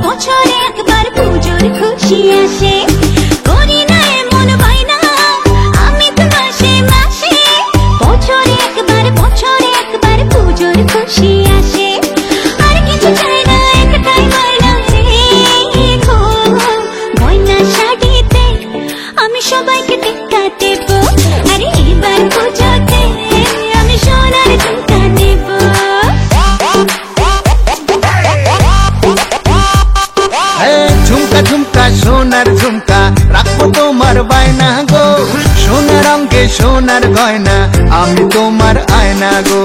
বছরে একবার পুজোর খুশি আসে, করি না এমন বায়না আমি তো মাসে মাসে। বছরে একবার পুজোর খুশি আসে, আর কিছু চাই না, একটাই বায়না রেখো গয়না শাড়িতে আমি সবাইকে টেক্কা দেব। আরে এবার পুজোতে আমি সোনার ঝুমকা নেব। ঝুমকা ঝুমকা সোনার ঝুমকা রাখবো তোমার বায়না গো, সোনার অঙ্গে সোনার গয়না আমি তোমার আয়না গো।